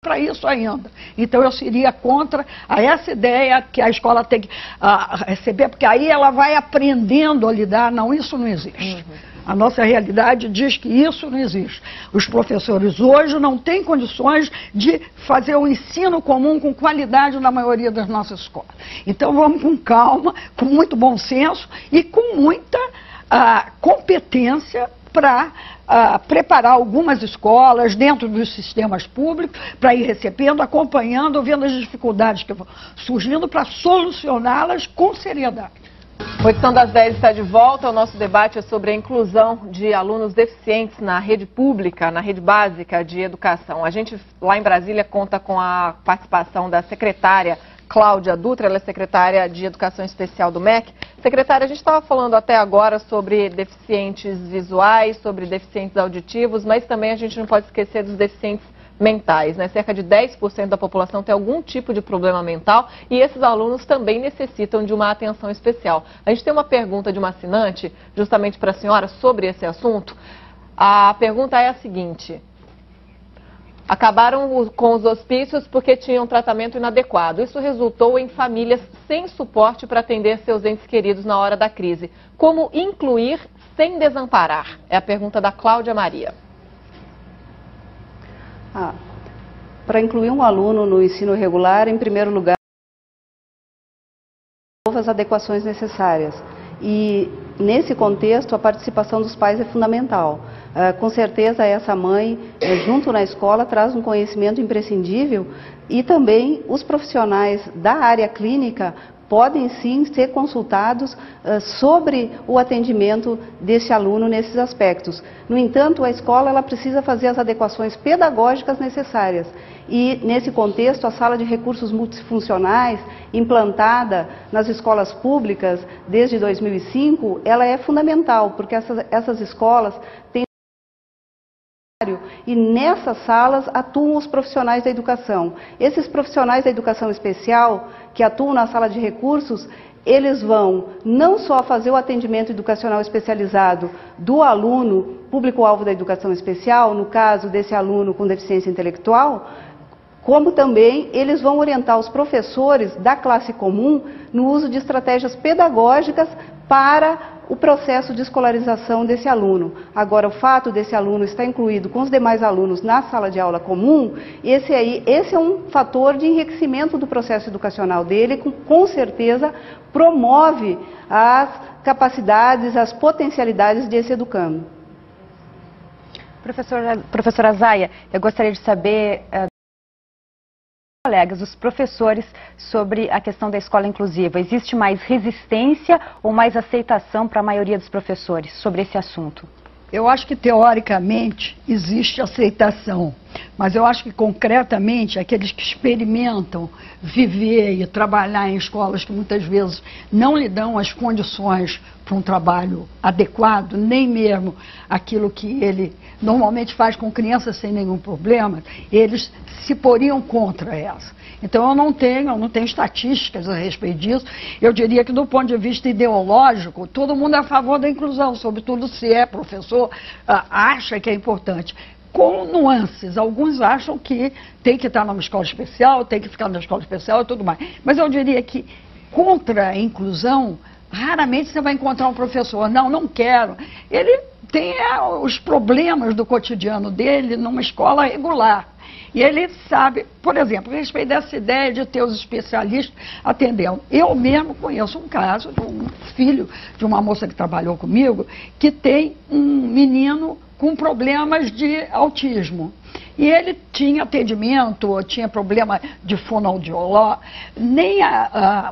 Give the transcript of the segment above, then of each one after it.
para isso ainda. Então eu seria contra essa ideia que a escola tem que receber, porque aí ela vai aprendendo a lidar. Não, isso não existe. A nossa realidade diz que isso não existe. Os professores hoje não têm condições de fazer o ensino comum com qualidade na maioria das nossas escolas. Então vamos com calma, com muito bom senso e com muita competência para preparar algumas escolas dentro dos sistemas públicos, para ir recebendo, acompanhando, vendo as dificuldades que vão surgindo, para solucioná-las com seriedade. O Edição das 10 está de volta. O nosso debate é sobre a inclusão de alunos deficientes na rede pública, na rede básica de educação. A gente, lá em Brasília, conta com a participação da secretária Cláudia Dutra, ela é secretária de Educação Especial do MEC. Secretária, a gente estava falando até agora sobre deficientes visuais, sobre deficientes auditivos, mas também a gente não pode esquecer dos deficientes mentais, né? Cerca de 10% da população tem algum tipo de problema mental e esses alunos também necessitam de uma atenção especial. A gente tem uma pergunta de uma assinante, justamente para a senhora, sobre esse assunto. A pergunta é a seguinte: acabaram com os hospícios porque tinham tratamento inadequado. Isso resultou em famílias sem suporte para atender seus entes queridos na hora da crise. Como incluir sem desamparar? É a pergunta da Cláudia Maria. Para incluir um aluno no ensino regular, em primeiro lugar, as adequações necessárias. E, nesse contexto, a participação dos pais é fundamental. Com certeza, essa mãe, junto na escola, traz um conhecimento imprescindível e também os profissionais da área clínica podem sim ser consultados sobre o atendimento desse aluno nesses aspectos. No entanto, a escola ela precisa fazer as adequações pedagógicas necessárias. E, nesse contexto, a sala de recursos multifuncionais, implantada nas escolas públicas desde 2005, ela é fundamental, porque essas escolas têm e nessas salas atuam os profissionais da educação. Esses profissionais da educação especial que atuam na sala de recursos, eles vão não só fazer o atendimento educacional especializado do aluno público-alvo da educação especial, no caso desse aluno com deficiência intelectual, como também eles vão orientar os professores da classe comum no uso de estratégias pedagógicas para o processo de escolarização desse aluno. Agora, o fato desse aluno estar incluído com os demais alunos na sala de aula comum, esse é um fator de enriquecimento do processo educacional dele, com certeza promove as capacidades, as potencialidades desse educando. Professora Zaya, eu gostaria de saber colegas, os professores, sobre a questão da escola inclusiva. Existe mais resistência ou mais aceitação para a maioria dos professores sobre esse assunto? Eu acho que, teoricamente, existe aceitação, mas eu acho que, concretamente, aqueles que experimentam viver e trabalhar em escolas que muitas vezes não lhe dão as condições para um trabalho adequado, nem mesmo aquilo que ele normalmente faz com crianças sem nenhum problema, eles se poriam contra essa. Então eu não tenho estatísticas a respeito disso. Eu diria que, do ponto de vista ideológico, todo mundo é a favor da inclusão, sobretudo se é professor, acha que é importante. Com nuances, alguns acham que tem que estar numa escola especial, tem que ficar na escola especial e tudo mais. Mas eu diria que, contra a inclusão, raramente você vai encontrar um professor, não quero. Ele tem os problemas do cotidiano dele numa escola regular. E ele sabe, por exemplo, a respeito dessa ideia de ter os especialistas atendendo. Eu mesmo conheço um caso de um filho de uma moça que trabalhou comigo, que tem um menino com problemas de autismo. E ele tinha atendimento, tinha problema de fonoaudiólogo, nem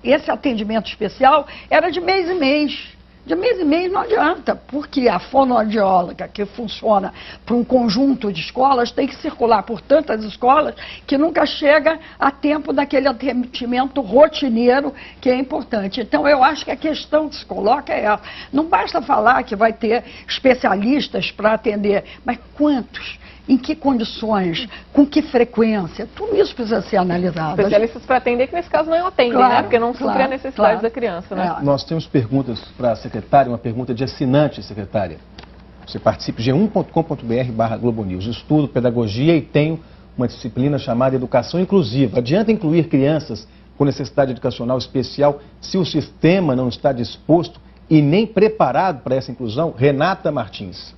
esse atendimento especial era de mês em mês. De mês em mês não adianta, porque a fonoaudióloga, que funciona para um conjunto de escolas, tem que circular por tantas escolas que nunca chega a tempo daquele atendimento rotineiro que é importante. Então, eu acho que a questão que se coloca é essa. Não basta falar que vai ter especialistas para atender, mas quantos? Em que condições, com que frequência, tudo isso precisa ser analisado. Especialistas para atender, que nesse caso não atendem, claro, né? Porque não supre a necessidade da criança, né? Nós temos perguntas para a secretária, uma pergunta de assinante, secretária. Você participe, g1.com.br/Globo News. Estudo pedagogia e tenho uma disciplina chamada Educação Inclusiva. Adianta incluir crianças com necessidade educacional especial se o sistema não está disposto e nem preparado para essa inclusão? Renata Martins.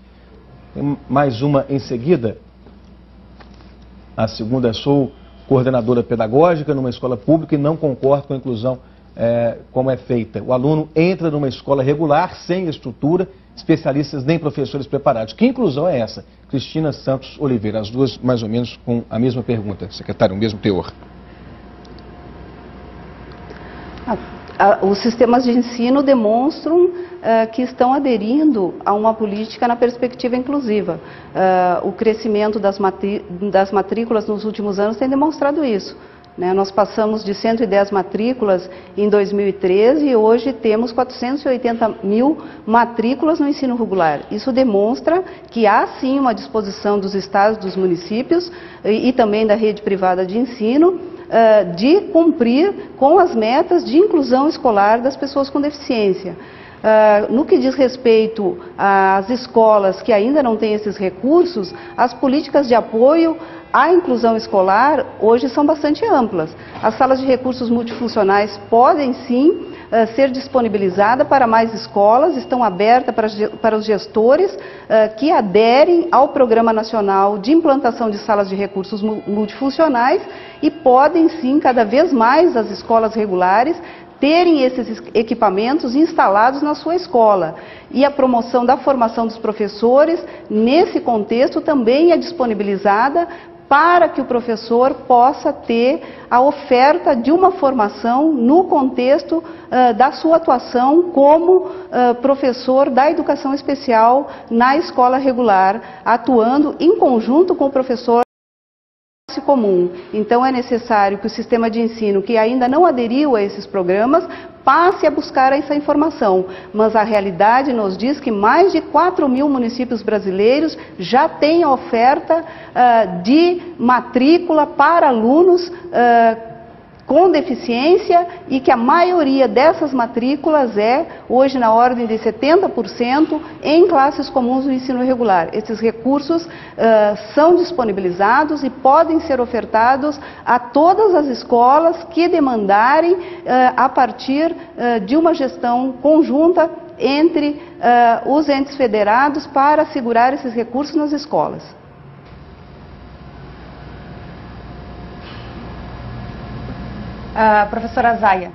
Tem mais uma em seguida. A segunda, sou coordenadora pedagógica numa escola pública e não concordo com a inclusão como é feita. O aluno entra numa escola regular, sem estrutura, especialistas nem professores preparados. Que inclusão é essa? Cristina Santos Oliveira, as duas mais ou menos com a mesma pergunta, secretário, o mesmo teor. Os sistemas de ensino demonstram que estão aderindo a uma política na perspectiva inclusiva. O crescimento das matrículas nos últimos anos tem demonstrado isso. Nós passamos de 110 matrículas em 2013 e hoje temos 480 mil matrículas no ensino regular. Isso demonstra que há sim uma disposição dos estados, dos municípios e também da rede privada de ensino de cumprir com as metas de inclusão escolar das pessoas com deficiência. No que diz respeito às escolas que ainda não têm esses recursos, as políticas de apoio à inclusão escolar hoje são bastante amplas. As salas de recursos multifuncionais podem sim ser disponibilizadas para mais escolas, estão abertas para os gestores que aderem ao Programa Nacional de Implantação de Salas de Recursos Multifuncionais e podem sim, cada vez mais as escolas regulares, terem esses equipamentos instalados na sua escola. E a promoção da formação dos professores, nesse contexto, também é disponibilizada para que o professor possa ter a oferta de uma formação no contexto da sua atuação como professor da educação especial na escola regular, atuando em conjunto com o professor comum. Então é necessário que o sistema de ensino que ainda não aderiu a esses programas passe a buscar essa informação, mas a realidade nos diz que mais de 4 mil municípios brasileiros já têm a oferta de matrícula para alunos com deficiência e que a maioria dessas matrículas é, hoje, na ordem de 70% em classes comuns do ensino regular. Esses recursos são disponibilizados e podem ser ofertados a todas as escolas que demandarem a partir de uma gestão conjunta entre os entes federados para assegurar esses recursos nas escolas. Professora Zaya,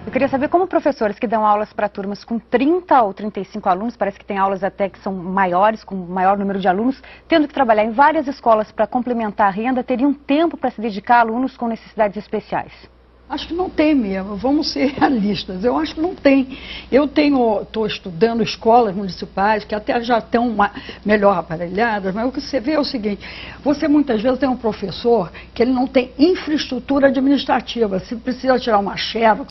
eu queria saber como professores que dão aulas para turmas com 30 ou 35 alunos, parece que tem aulas até que são maiores, com maior número de alunos, tendo que trabalhar em várias escolas para complementar a renda, teriam tempo para se dedicar a alunos com necessidades especiais? Acho que não tem mesmo, vamos ser realistas, eu acho que não tem. Eu estou estudando escolas municipais que até já estão melhor aparelhadas, mas o que você vê é o seguinte, você muitas vezes tem um professor que ele não tem infraestrutura administrativa, se precisa tirar uma xerox,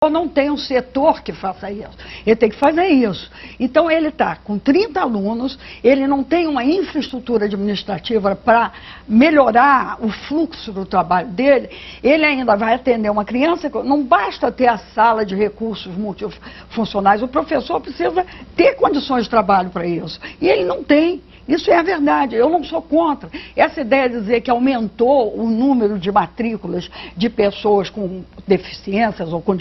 ou não tem um setor que faça isso, ele tem que fazer isso. Então ele está com 30 alunos, ele não tem uma infraestrutura administrativa para melhorar o fluxo do trabalho dele, ele ainda vai atender uma criança, não basta ter a sala de recursos multifuncionais, o professor precisa ter condições de trabalho para isso, e ele não tem. Isso é a verdade, eu não sou contra. Essa ideia de dizer que aumentou o número de matrículas de pessoas com deficiências ou com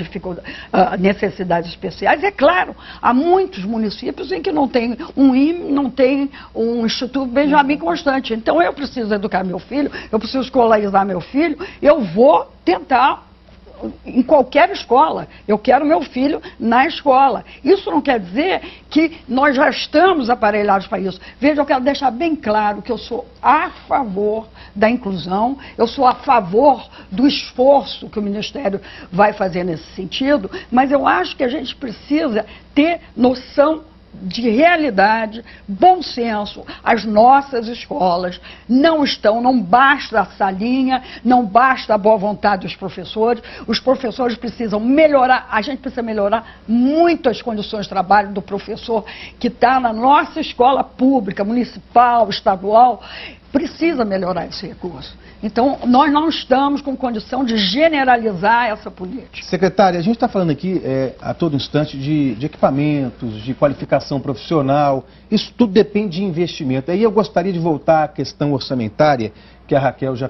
necessidades especiais, é claro, há muitos municípios em que não tem um IME, não tem um Instituto Benjamin Constant. Então eu preciso educar meu filho, eu preciso escolarizar meu filho, eu vou tentar em qualquer escola, eu quero meu filho na escola. Isso não quer dizer que nós já estamos aparelhados para isso. Veja, eu quero deixar bem claro que eu sou a favor da inclusão, eu sou a favor do esforço que o Ministério vai fazer nesse sentido, mas eu acho que a gente precisa ter noção de realidade, bom senso. As nossas escolas não basta a salinha, não basta a boa vontade dos professores, os professores precisam melhorar, a gente precisa melhorar muito as condições de trabalho do professor que está na nossa escola pública, municipal, estadual, precisa melhorar esse recurso. Então, nós não estamos com condição de generalizar essa política. Secretária, a gente está falando aqui a todo instante de equipamentos, de qualificação profissional, isso tudo depende de investimento. Aí eu gostaria de voltar à questão orçamentária, que a Raquel já